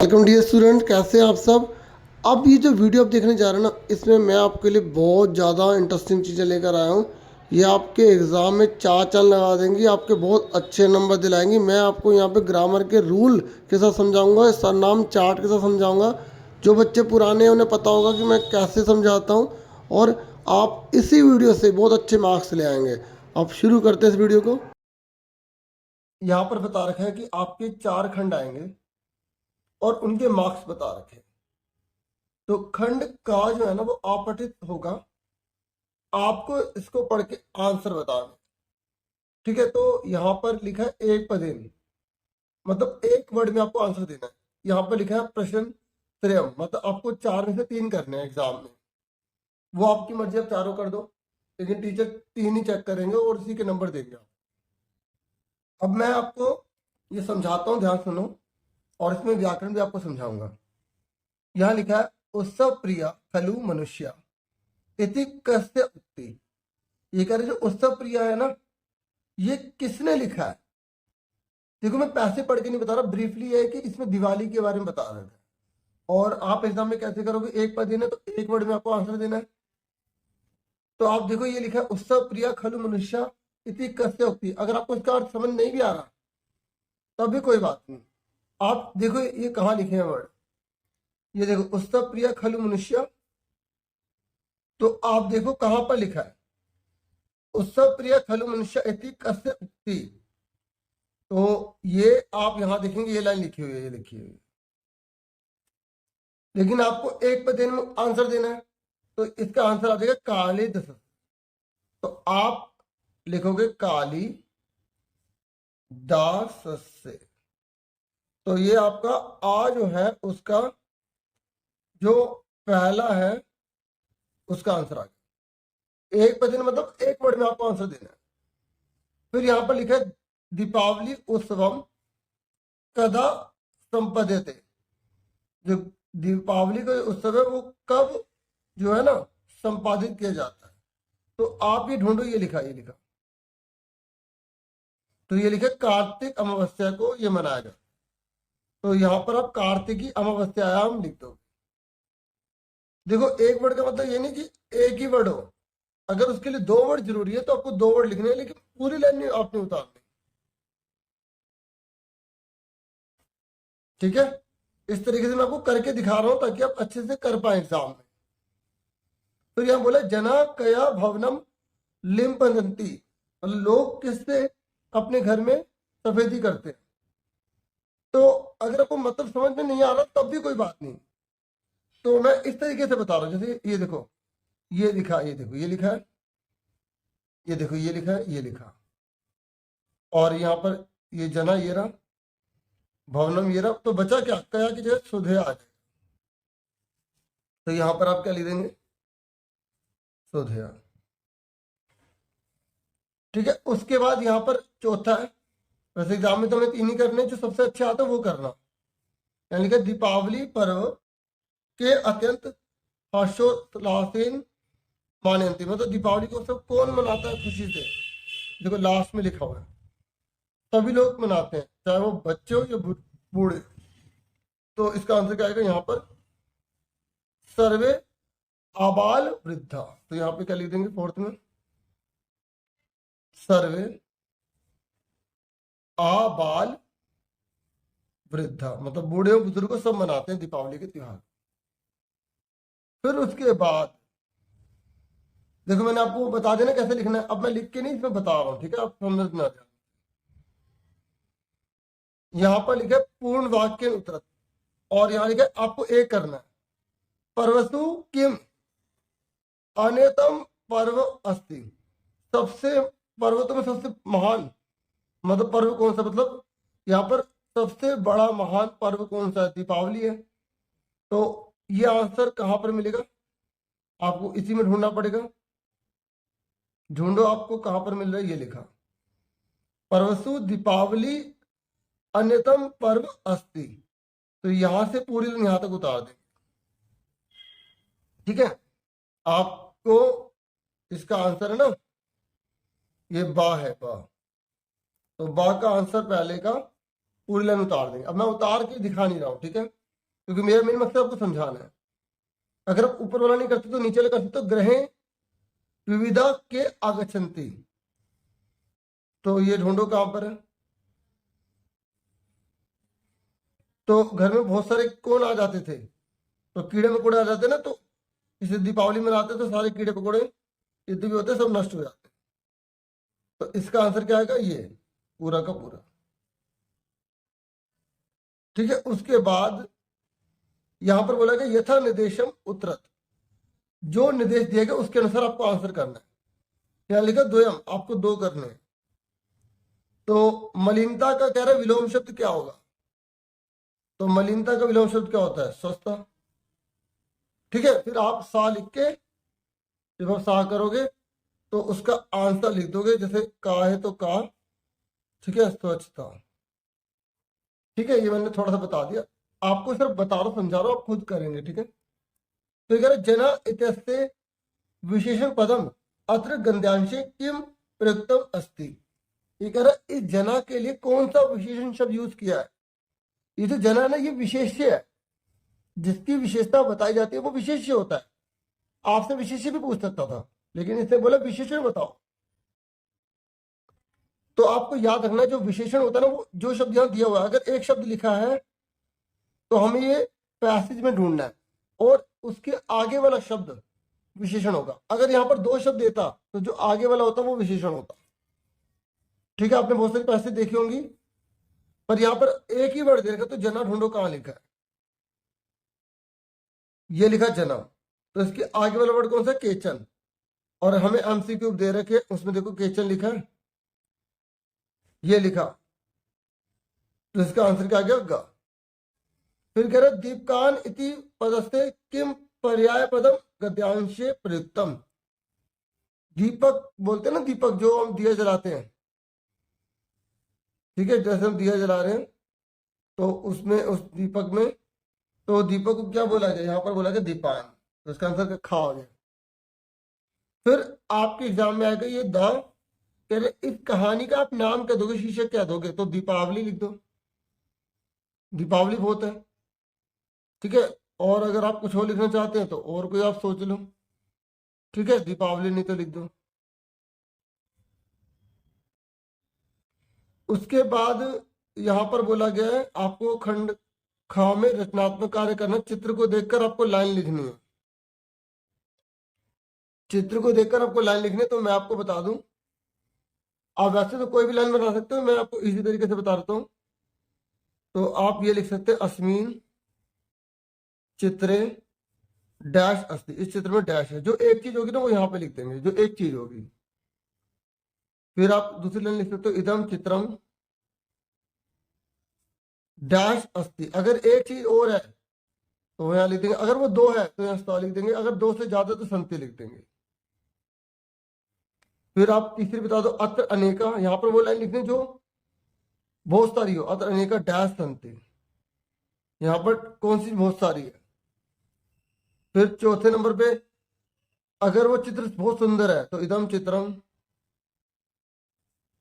Welcome dear student, कैसे हैं आप सब। अब ये जो वीडियो आप देखने जा रहे हैं ना, इसमें मैं आपके लिए बहुत ज़्यादा इंटरेस्टिंग चीज़ें लेकर आया हूँ। ये आपके एग्ज़ाम में चार चांद लगा देंगी, आपके बहुत अच्छे नंबर दिलाएंगी। मैं आपको यहाँ पे ग्रामर के रूल के साथ समझाऊंगा, सरनाम चार्ट के साथ समझाऊंगा। जो बच्चे पुराने हैं उन्हें पता होगा कि मैं कैसे समझाता हूँ, और आप इसी वीडियो से बहुत अच्छे मार्क्स ले आएंगे। आप शुरू करते हैं इस वीडियो को। यहाँ पर बता रखा है कि आपके चार खंड आएंगे और उनके मार्क्स बता रखे हैं। तो खंड का जो है ना वो अपठित होगा, आपको इसको पढ़ के आंसर बताना। ठीक है, तो यहाँ पर लिखा है एक पदेन, मतलब एक वर्ड में आपको आंसर देना है। यहाँ पर लिखा है प्रश्न त्रयम, मतलब आपको चार में से तीन करने हैं एग्जाम में। वो आपकी मर्जी, आप चारों कर दो, लेकिन टीचर तीन ही चेक करेंगे और उसी के नंबर देंगे आप। अब मैं आपको ये समझाता हूँ, ध्यान सुनो, और इसमें व्याकरण भी आपको समझाऊंगा। यहाँ लिखा है उत्सव प्रिया खलु मनुष्य इति कस्य उक्ति। ये कह रहे जो उत्सव प्रिया है ना, ये किसने लिखा है। देखो मैं पैसे पढ़ के नहीं बता रहा, ब्रीफली है कि इसमें दिवाली के बारे में बता रहे थे। और आप एग्जाम में कैसे करोगे, एक पद देना तो एक वर्ड में आपको आंसर देना है। तो आप देखो ये लिखा है उत्सव प्रिया खलु मनुष्य इति कस्य उक्ति। अगर आपको इसका अर्थ समझ नहीं भी आ रहा तब भी कोई बात नहीं। आप देखो ये कहाँ लिखे हैं वर्ड, ये देखो उत्सव प्रिया खलु मनुष्य। तो आप देखो कहां पर लिखा है उत्सव प्रिय खलु मनुष्य इति कस्य उक्ति। तो ये आप यहां देखेंगे, ये लाइन लिखी हुई है, ये लिखी हुई है, लेकिन आपको एक पद में आंसर देना है। तो इसका आंसर आ जाएगा काली दस। तो आप लिखोगे काली दास से। तो ये आपका आ जो है उसका जो पहला है उसका आंसर आ गया। एक पद मतलब एक वर्ड में आपको आंसर देना है। फिर यहां पर लिखा है दीपावली उत्सवम कदा संपद्यते। जो दीपावली का उत्सव है वो कब जो है ना संपादित किया जाता है। तो आप ये ढूंढो, ये लिखा, ये लिखा, तो ये लिखा कार्तिक अमावस्या को ये मनाया जाता है। तो यहां पर आप कार्तिकी अमावस्यायाम लिख दो। देखो एक वर्ड का मतलब ये नहीं कि एक ही वर्ड हो, अगर उसके लिए दो वर्ड जरूरी है तो आपको दो वर्ड लिखने हैं, लेकिन पूरी लाइन नहीं आपने उतारनी। ठीक है, इस तरीके से मैं आपको करके दिखा रहा हूं ताकि आप अच्छे से कर पाए एग्जाम में। तो यहां बोला जना कया भवनम लिम्पंती, मतलब लोग किससे अपने घर में सफेदी करते हैं। तो अगर आपको मतलब समझ में नहीं आ रहा तब भी कोई बात नहीं, तो मैं इस तरीके से बता रहा हूं। जैसे ये देखो, ये लिखा, ये देखो ये लिखा है, ये देखो ये लिखा है, ये लिखा, और यहाँ पर ये जना ये रहा, भवनम ये रहा। तो बचा क्या, कया की जगह सुधे आ जाए। तो यहां पर आप क्या लिख देंगे, सुधया। ठीक है, उसके बाद यहाँ पर चौथा है, वैसे एग्जाम में तो हमें तीन ही करने, जो सबसे अच्छा आता है वो करना। यानी लिखा दीपावली पर्व के अत्यंत हर्षोल्लासेन मानयन्ति, मतलब दीपावली को सब कौन मनाता है खुशी से। देखो लास्ट में लिखा हुआ है सभी लोग मनाते हैं, चाहे वो बच्चे हो या बूढ़े। तो इसका आंसर क्या आएगा यहाँ पर, सर्वे आबाल वृद्धा। तो यहाँ पे क्या लिख देंगे फोर्थ में, सर्वे आबाल वृद्धा, मतलब बूढ़े और बुजुर्ग सब मनाते हैं दीपावली के त्योहार। फिर उसके बाद देखो मैंने आपको बता देना कैसे लिखना है, अब मैं लिख के नहीं इसमें बता रहा हूं, ठीक है, आप समझ ना जाए। यहां पर लिखा है पूर्ण वाक्य उत्तर, और यहां लिखा है आपको एक करना है, पर्वसु किम अन्यतम पर्व अस्ति, सबसे पर्वतों में सबसे महान, मतलब पर्व कौन सा, मतलब यहाँ पर सबसे बड़ा महान पर्व कौन सा है, दीपावली है। तो ये आंसर कहां पर मिलेगा, आपको इसी में ढूंढना पड़ेगा। ढूंढो आपको कहां पर मिल रहा है, ये लिखा पर्वसु दीपावली अन्यतम पर्व अस्ति। तो यहां से पूरी लाइन यहां तक उतार दें। ठीक है, आपको इसका आंसर है ना, ये बा है, बा। तो बा का आंसर पहले का पूरी लाइन उतार देंगे। अब मैं उतार के दिखा नहीं रहा हूं, ठीक है, क्योंकि मेरा मेन मकसद आपको समझाना है। अगर आप ऊपर वाला नहीं करते तो नीचे वाला करते, तो ग्रहे विविधा के आगच्छन्ति, तो ये ढूंढो कहां पर है। तो घर में बहुत सारे कौन आ जाते थे, तो कीड़े मकोड़े आ जाते ना, तो इसे दीपावली मनाते तो सारे कीड़े मकोड़े जितने भी होते सब नष्ट हो जाते। तो इसका आंसर क्या आएगा, ये पूरा का पूरा। ठीक है, उसके बाद यहां पर बोला गया यथा निर्देशम उत्तरत, जो निर्देश दिया गया उसके अनुसार आपको आंसर करना है। यहां लिखा द्वयम, आपको दो करने हैं। तो मलिनता का कह रहा है विलोम शब्द क्या होगा, तो मलिनता का विलोम शब्द क्या होता है, स्वच्छता। ठीक है, फिर आप सा लिख के जब आप सा करोगे तो उसका आंसर लिख दोगे, जैसे का है तो का, ठीक है, स्वच्छता। ठीक है, ये मैंने थोड़ा सा बता दिया, आपको सिर्फ बता रहा हूं, समझा रहा हूं, आप खुद करेंगे। ठीक है, तो कह रहे जना इत्यस्ते विशेषण पदम अत्र गंध्यांशे किम प्रयुक्तम अस्ति। ये कह रहा इस जना के लिए कौन सा विशेषण शब्द यूज किया है। ये जो जना है ना, ये विशेष्य है, जिसकी विशेषता बताई जाती है वो विशेष्य होता है। आपसे विशेष्य भी पूछ सकता था, लेकिन इसने बोला विशेषण बताओ। तो आपको याद रखना, जो विशेषण होता है ना, वो जो शब्द यहां दिया हुआ है, अगर एक शब्द लिखा है तो हमें ये पैसेज में ढूंढना है, और उसके आगे वाला शब्द विशेषण होगा। अगर यहां पर दो शब्द देता तो जो आगे वाला होता वो विशेषण होता। ठीक है, आपने बहुत सारी पैसेज देखी होंगी, पर यहां पर एक ही वर्ड दे रखा, तो जना ढूंढो कहां लिखा है। ये लिखा जना, तो इसके आगे वाला वर्ड कौन सा, केचन। और हमें एमसीक्यू दे रखे, उसमें देखो केचन लिखा है, ये लिखा, तो इसका आंसर क्या आ गया, गा। फिर कह रहे दीपकान इति पदस्ते किम पर्याय पदम गद्यांशे प्रयुक्तम। दीपक बोलते हैं ना, दीपक जो हम दिया जलाते हैं। ठीक है, जैसे हम दिया जला रहे हैं तो उसमें, उस दीपक में, तो दीपक को क्या बोला गया, यहां पर बोला गया दीपान, तो इसका आंसर खा हो गया। फिर आपके एग्जाम में आएगा ये द, कह रहे इस कहानी का आप नाम क्या दोगे, शीर्षक क्या दोगे, तो दीपावली लिख दो, दीपावली बहुत है। ठीक है, और अगर आप कुछ और लिखना चाहते हैं तो और कोई आप सोच लो। ठीक है, दीपावली नहीं तो लिख दो। उसके बाद यहां पर बोला गया है आपको खंड खा में रचनात्मक कार्य करना, चित्र को देखकर आपको लाइन लिखनी है। चित्र को देखकर आपको लाइन लिखनी है, तो मैं आपको बता दूं, आप वैसे तो कोई भी लाइन बना सकते हो, मैं आपको इसी तरीके से बता देता हूं। तो आप ये लिख सकते हैं अस्मिन चित्रे डैश अस्ति, इस चित्र में डैश है, जो एक चीज होगी ना वो यहां पे लिख देंगे, जो एक चीज होगी। फिर आप दूसरी लाइन लिख सकते हो इदम चित्रम डैश अस्ति, अगर एक चीज और है तो यहाँ लिख देंगे, अगर वो दो है तो यहाँ स्था लिख देंगे, अगर दो से ज्यादा तो संति लिख देंगे। फिर आप तीसरी बता दो अत्र अनेका, यहां पर वो लाइन लिखनी जो बहुत सारी हो, अत्र अनेका डैश संति, यहां पर कौन सी बहुत सारी है। फिर चौथे नंबर पे अगर वो चित्र बहुत सुंदर है तो इदम चित्रम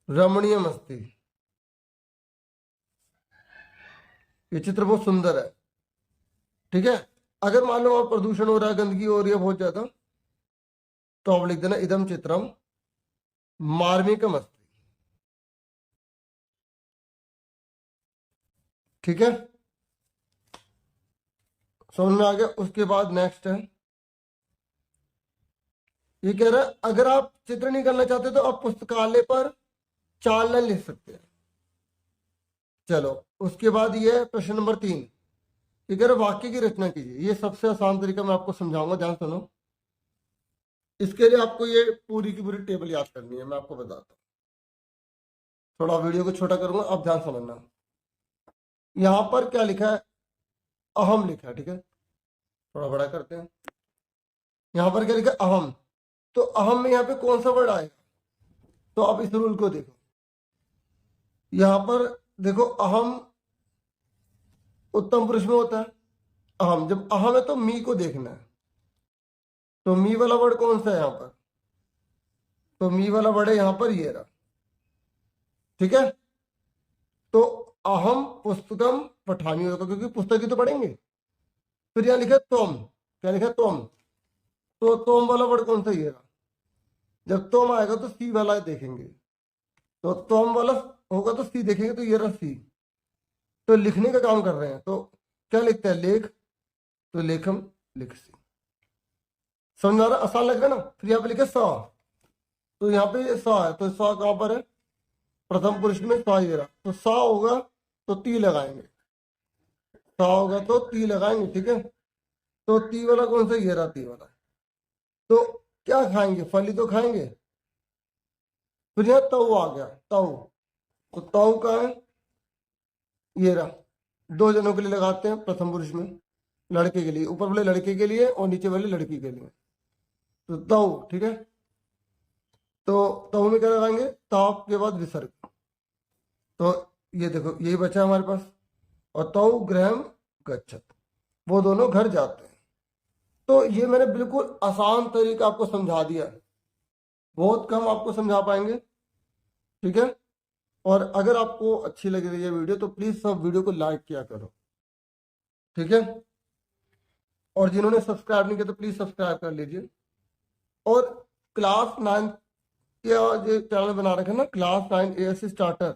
रमणीयम अस्ति, ये चित्र बहुत सुंदर है। ठीक है, अगर मान लो और प्रदूषण हो रहा है, गंदगी हो रही है बहुत ज्यादा, तो आप लिख देना इदम चित्रम मार्मिकम अस्ति। ठीक है, समझ में आ गया। उसके बाद नेक्स्ट है, ये कह रहा है अगर आप चित्र नहीं करना चाहते तो आप पुस्तकालय पर 4 लाइन लिख सकते हैं। चलो, उसके बाद ये है प्रश्न नंबर 3, ये कह रहा है वाक्य की रचना कीजिए। ये सबसे आसान तरीका मैं आपको समझाऊंगा, ध्यान सुनो। इसके लिए आपको ये पूरी की पूरी टेबल याद करनी है, मैं आपको बताता हूँ। थोड़ा वीडियो को छोटा करूंगा, अब ध्यान समझना। यहां पर क्या लिखा है, अहम लिखा है। ठीक है, थोड़ा बड़ा करते हैं। यहां पर क्या लिखा है, अहम, तो अहम में यहाँ पे कौन सा वर्ड आएगा, तो आप इस रूल को देखो। यहां पर देखो, अहम उत्तम पुरुष में होता है अहम, जब अहम है तो मी को देखना है, तो मी वाला वर्ड कौन सा है यहाँ पर, तो मी वाला वर्ड है यहाँ पर ये रहा। ठीक है, तो अहम पुस्तकम पठानी होगा, क्योंकि पुस्तक ही तो पढ़ेंगे। फिर यहाँ लिखा तुम, क्या लिखा तुम, तो तुम वाला वर्ड कौन सा ये रहा। जब तुम आएगा तो सी वाला देखेंगे, तो तुम वाला होगा तो सी देखेंगे, तो ये रहा सी। तो लिखने का काम कर रहे हैं, तो क्या लिखते हैं लेख, तो लेखम लिख सी। समझ में आ रहा, आसान लग रहा है ना। फिर यहाँ पे लिखे सा, तो यहाँ पे सा है, तो सा कहाँ पर है, प्रथम पुरुष में सा ये रहा, तो सा होगा तो ती लगाएंगे, सा होगा तो ती लगाएंगे, ठीक है। तो ती वाला कौन सा, ये रहा ती वाला। तो क्या खाएंगे, फली तो खाएंगे। फिर यहाँ तऊ आ गया, तऊ, तो तऊ का है, ये रहा, दो जनों के लिए लगाते हैं प्रथम पुरुष में, लड़के के लिए, ऊपर वाले लड़के के लिए और नीचे वाले लड़की के लिए, तो तऊ, ठीक है। तो तऊ में क्या लगाएंगे, ताप के बाद विसर्ग, तो ये देखो यही बचा हमारे पास। और तऊ गृहम गच्छत, वो दोनों घर जाते हैं। तो ये मैंने बिल्कुल आसान तरीका आपको समझा दिया, बहुत कम आपको समझा पाएंगे, ठीक है। और अगर आपको अच्छी लग रही है वीडियो तो प्लीज सब वीडियो को लाइक किया करो, ठीक है। और जिन्होंने सब्सक्राइब नहीं किया तो प्लीज सब्सक्राइब कर लीजिए। और क्लास 9 का जो चैनल बना रखा है ना, क्लास 9 ASC स्टार्टर,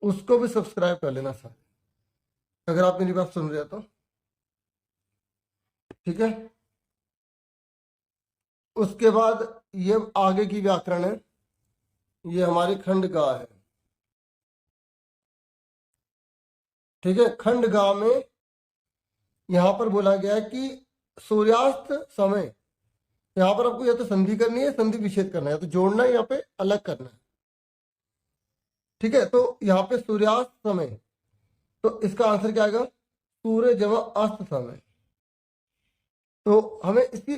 उसको भी सब्सक्राइब कर लेना सर, अगर आप मेरी बात सुन रहे हो तो, ठीक है। उसके बाद ये आगे की व्याकरण है, ये हमारे खंड गा है, ठीक है। खंड गा में यहां पर बोला गया है कि सूर्यास्त समय, यहां पर आपको या तो संधि करनी है, संधि विच्छेद करना है, तो जोड़ना है, यहाँ पे अलग करना है, ठीक है। तो यहाँ पे सूर्यास्त समय, तो इसका आंसर क्या आएगा, सूर्य जमा अस्त समय। तो हमें इसकी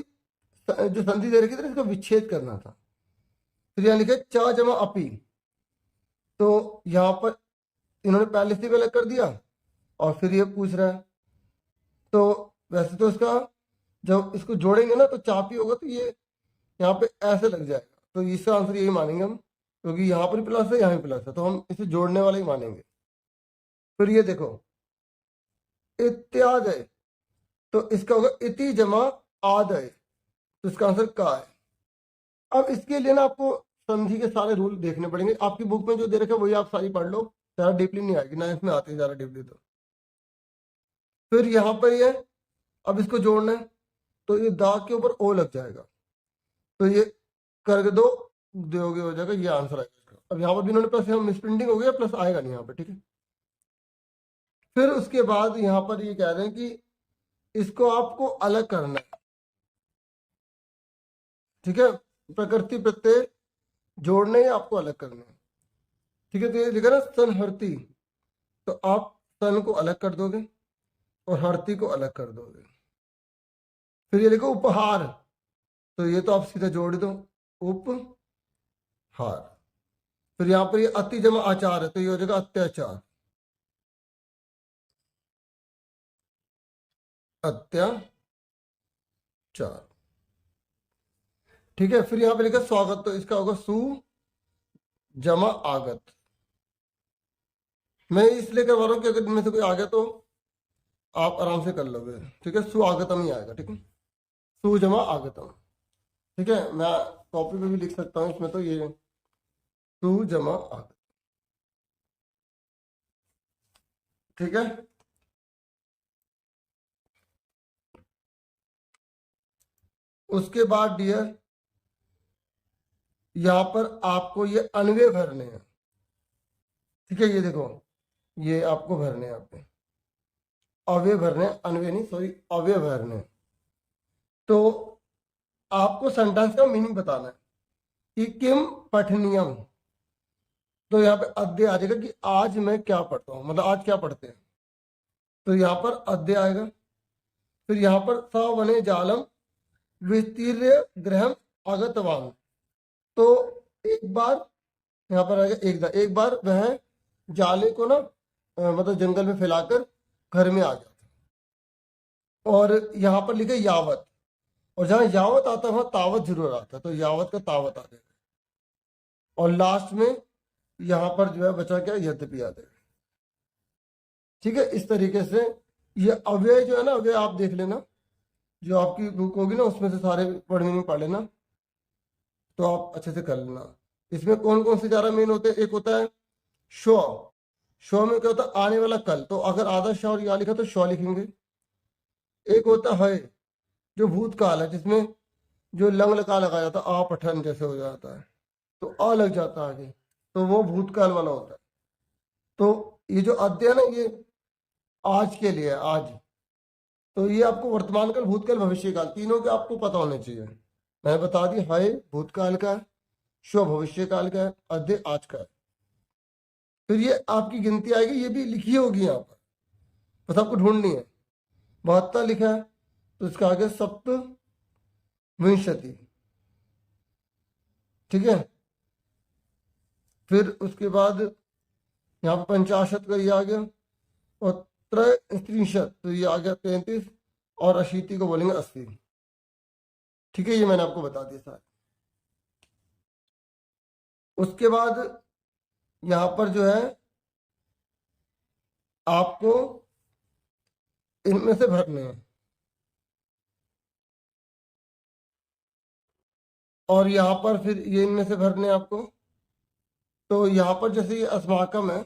जो संधि दे रखी थी इसका विच्छेद करना था। फिर यहाँ लिखे च जमा अपी, तो यहाँ पर इन्होंने पहले से भी अलग कर दिया और फिर ये पूछ रहा है। तो वैसे तो इसका जब इसको जोड़ेंगे ना तो चापी होगा, तो ये यहाँ पे ऐसे लग जाएगा, तो इसका आंसर यही मानेंगे हम, क्योंकि यहाँ पर प्लस है, यहाँ भी प्लस है, तो हम इसे जोड़ने वाला ही मानेंगे। फिर ये देखो इत्यादय, तो इसका होगा इति जमा आदय, तो इसका आंसर का है। अब इसके लिए ना आपको संधि के सारे रूल देखने पड़ेंगे, आपकी बुक में जो दे रखा है वही आप सारी पढ़ लो, ज्यादा डीपली नहीं आएगी ना, इसमें आती है ज्यादा डीपली तो। फिर यहाँ पर ये अब इसको जोड़ना है, तो ये दा के ऊपर ओ लग जाएगा, तो ये करके दो दोगे हो जाएगा, ये आंसर आएगा इसका। अब यहाँ पर भी इन्होंने प्लस, यहाँ मिसप्रिंटिंग हो गया, प्लस आएगा नहीं यहाँ पे, ठीक है। फिर उसके बाद यहाँ पर ये कह रहे हैं कि इसको आपको अलग करना है, ठीक है। प्रकृति प्रत्यय जोड़ने ही आपको अलग करना है, ठीक है। तो ये लिखा ना सनहर्ती, तो आप सन को अलग कर दोगे और हरती को अलग कर दोगे। फिर ये लिखो उपहार, तो ये तो आप सीधा जोड़ दो, उपहार। फिर यहाँ पर ये अति जमा आचार है, तो ये हो जाएगा अत्याचार, अत्याचार, ठीक है। फिर यहाँ पे लिखा स्वागत, तो इसका होगा सु जमा आगत। मैं इसलिए करवा रहा हूँ कि अगर इनमें से कोई आ गया तो आप आराम से कर लोगे, ठीक है। सुआगतम ही आएगा, ठीक है, सु जमा आगतम, ठीक है। मैं कॉपी पे भी लिख सकता हूँ इसमें, तो ये सु जमा आगतम, ठीक है। उसके बाद डियर यहाँ पर आपको ये अनवे भरने हैं, ठीक है। ये देखो ये आपको भरने हैं, यहाँ पे अव्यय भरने, अनवे नहीं सॉरी, अव्यय भरने। तो आपको सेंटेंस का मीनिंग बताना है कि किम पठनीयम, तो यहाँ पे अद्य आ जाएगा कि आज मैं क्या पढ़ता हूँ, मतलब आज क्या पढ़ते हैं, तो यहाँ पर अद्य आएगा। फिर यहाँ पर स वने जालम विस्तीर्य ग्रहम आगतवान, तो एक बार यहाँ पर आएगा एक बार वह जाले को ना मतलब जंगल में फैलाकर घर में आ गया था। और यहाँ पर लिखा यावत, और जहां यावत आता है वहां तावत जरूर आता है, तो यावत का तावत आ जाएगा। और लास्ट में यहाँ पर जो है बचा क्या, यद्यपि आ जाएगा, ठीक है। इस तरीके से ये अव्यय जो है ना, अव्यय आप देख लेना, जो आपकी बुक होगी ना उसमें से सारे वर्ड मीनिंग पढ़ लेना, तो आप अच्छे से कर लेना। इसमें कौन कौन से चारा मेन होते हैं? एक होता है शो। शो में क्या होता है? आने वाला कल, तो अगर आधा श और या लिखा तो शो लिखेंगे। एक होता है जो भूतकाल है, जिसमें जो लंग लका लगाया जाता है, आ पठन जैसे हो जाता है, तो आ लग जाता है आगे, तो वो भूतकाल वाला होता है। तो ये जो अध्याय है ना, ये आज के लिए है, आज। तो ये आपको वर्तमान काल, भूतकाल, भविष्य काल, तीनों के आपको पता होने चाहिए। मैंने बता दी, है भूतकाल का है, शो भविष्य काल का है, अध्याय आज का है। फिर ये आपकी गिनती आएगी, ये भी लिखी होगी यहाँ पर, बस आपको ढूंढनी है। 72 लिखा है, तो इसका आगे सप्त विंशति, ठीक है। फिर उसके बाद यहाँ पर 50 का ये आ गया, और त्रयस्त्रिंशत, तो ये आ गया 33, और अशीति को बोलेंगे 80, ठीक है। ये मैंने आपको बता दिया सारे। उसके बाद यहाँ पर जो है आपको इनमें से भरने हैं, और यहाँ पर फिर ये इनमें से भरने हैं आपको। तो यहाँ पर जैसे ये अस्माकम है,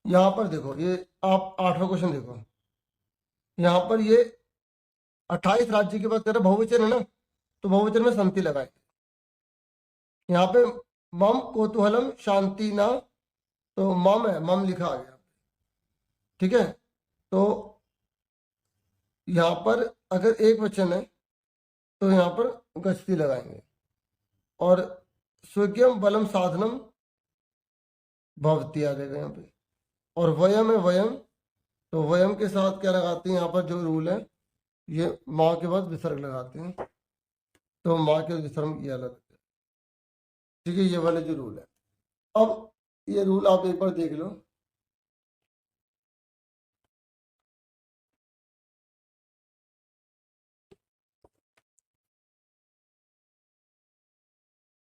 यहाँ पर देखो, ये आप 8वां क्वेश्चन देखो, यहाँ पर ये 28 राज्य की बात कर रहे हैं, बहुवचन है ना, तो बहुवचन में संति लगाए। यहाँ पे मम कोतूहलम शांति ना, तो मम है, मम लिखा आ गया, ठीक है। तो यहाँ पर अगर एक वचन है तो यहाँ पर गच्छति लगाएंगे, और स्वर्गीयम बलम साधनम भवती आ जाएगा यहाँ पे, और वयम है वयम, तो वयम के साथ क्या लगाते हैं यहाँ पर जो रूल है, ये माँ के बाद विसर्ग लगाते हैं, तो माँ के विसर्ग ये अलग है, ठीक है। ये वाले जो रूल है, अब ये रूल आप एक बार देख लो।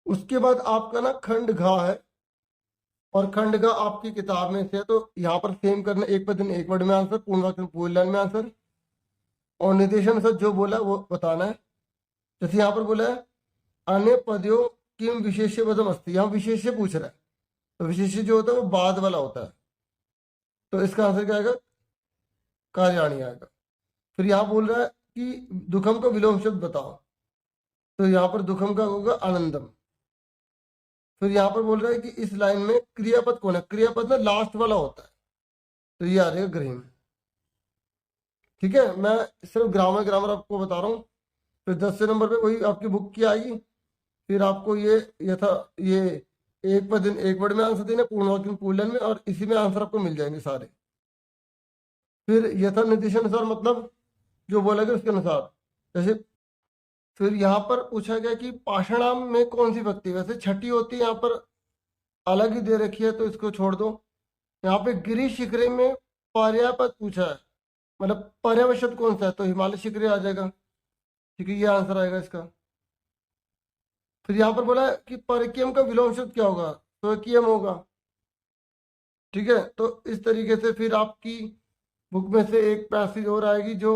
उसके बाद आपका ना खंड घा है, और खंड घा आपकी किताब में से है, तो यहाँ पर सेम करना, एक पद एक वर्ड में आंसर, पूर्ण वाक्य पूर्ण लाइन में आंसर, और निर्देशन से जो बोला वो बताना है। जैसे यहाँ पर बोला है अन्य पदों किम विशेष्य पदम अस्ति, यहाँ विशेष्य पूछ रहा है, तो विशेष्य जो होता है वो बाद वाला होता है, तो इसका आंसर क्या आएगा? कार्याणी आएगा। फिर यहाँ बोल रहा है कि दुखम का विलोम शब्द बताओ, तो यहाँ पर दुखम का होगा आनंदम। फिर यहाँ पर बोल रहा है कि इस लाइन में क्रियापद कौन है? क्रियापद ना लास्ट वाला होता है, तो ये आ जाएगा ग्रीन, ठीक है। मैं सिर्फ ग्रामर ग्रामर आपको बता रहा हूँ। फिर 10 नंबर पे वही आपकी बुक की आएगी, फिर आपको ये यथा ये एक पद एक वर्ड में आंसर देना, पूर्ण वाक्य पूर्ण लाइन में, और इसी में आंसर आपको मिल जाएंगे सारे। फिर यथा निर्देश अनुसार, मतलब जो बोला गया उसके अनुसार। जैसे फिर यहाँ पर पूछा गया कि पाषाणाम में कौन सी भक्ति, वैसे छठी होती है, यहाँ पर अलग ही दे रखी है, तो इसको छोड़ दो। यहाँ पे गिरी शिखरे में पर्यायपद पूछा है, मतलब पर्याय शब्द कौन सा है, तो हिमालय शिखरे आ जाएगा, ठीक है, ये आंसर आएगा इसका। फिर यहाँ पर बोला है कि परकीयम का विलोम शब्द क्या होगा? स्वकीयम होगा, ठीक है। तो इस तरीके से फिर आपकी बुक में से एक पैसेज और आएगी जो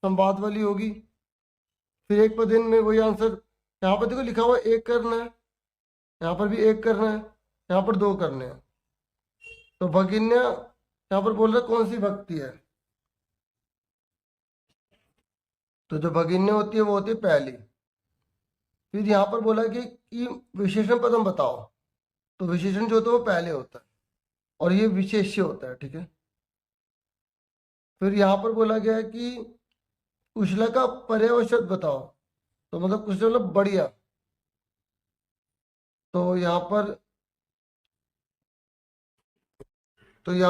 संवाद वाली होगी। फिर एक पर दिन में वही आंसर, यहाँ पर देखो लिखा हुआ एक करना है, यहाँ पर भी एक करना है, यहाँ पर दो करने हैं। तो भगिन्य यहाँ पर बोल रहा कौन सी भक्ति है, तो जो भगिन्य होती है वो होती है पहली। फिर यहाँ पर बोला कि विशेषण पदम बताओ, तो विशेषण जो होता है वो पहले होता है, और ये विशेष्य होता है, ठीक है। फिर यहाँ पर बोला गया है कि कुशला का पर्याय शब्द बताओ, तो मतलब कुशल मतलब बढ़िया, तो यहाँ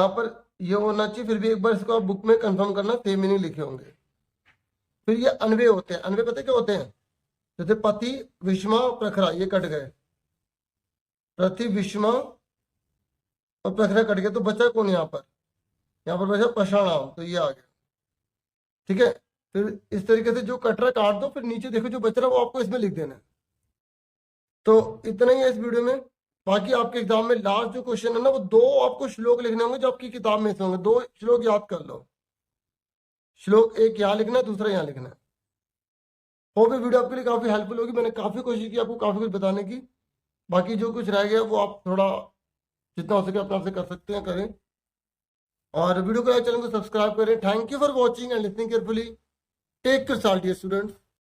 पर ये होना चाहिए। फिर भी एक बार इसको आप बुक में कंफर्म करना, सेम मीनिंग लिखे होंगे। फिर ये अनवे होते हैं, अनवे पता क्या होते हैं? जैसे पति विषमा प्रखरा, ये कट गए, प्रति विषमा और प्रखरा कट गया, तो बचा कौन यहाँ पर? यहाँ पर बचा पषाणाम, तो ये आ गया, ठीक है। फिर इस तरीके से जो कटरा काट दो, फिर नीचे देखो जो बच रहा है वो आपको इसमें लिख देना है। तो इतना ही है इस वीडियो में। बाकी आपके एग्जाम में लास्ट जो क्वेश्चन है ना, वो दो आपको श्लोक लिखने होंगे जो आपकी किताब में से होंगे। दो श्लोक याद कर लो। श्लोक एक यहाँ लिखना है, दूसरा यहाँ लिखना है। होप ये वीडियो आपके लिए काफी हेल्पफुल होगी। मैंने काफी कोशिश की आपको काफी कुछ बताने की। बाकी जो कुछ रह गया वो आप थोड़ा जितना हो सके अपना से कर सकते हैं, करें। और वीडियो को लाइक, चैनल को सब्सक्राइब करें। Thank you for watching and listening carefully. Take care dear students.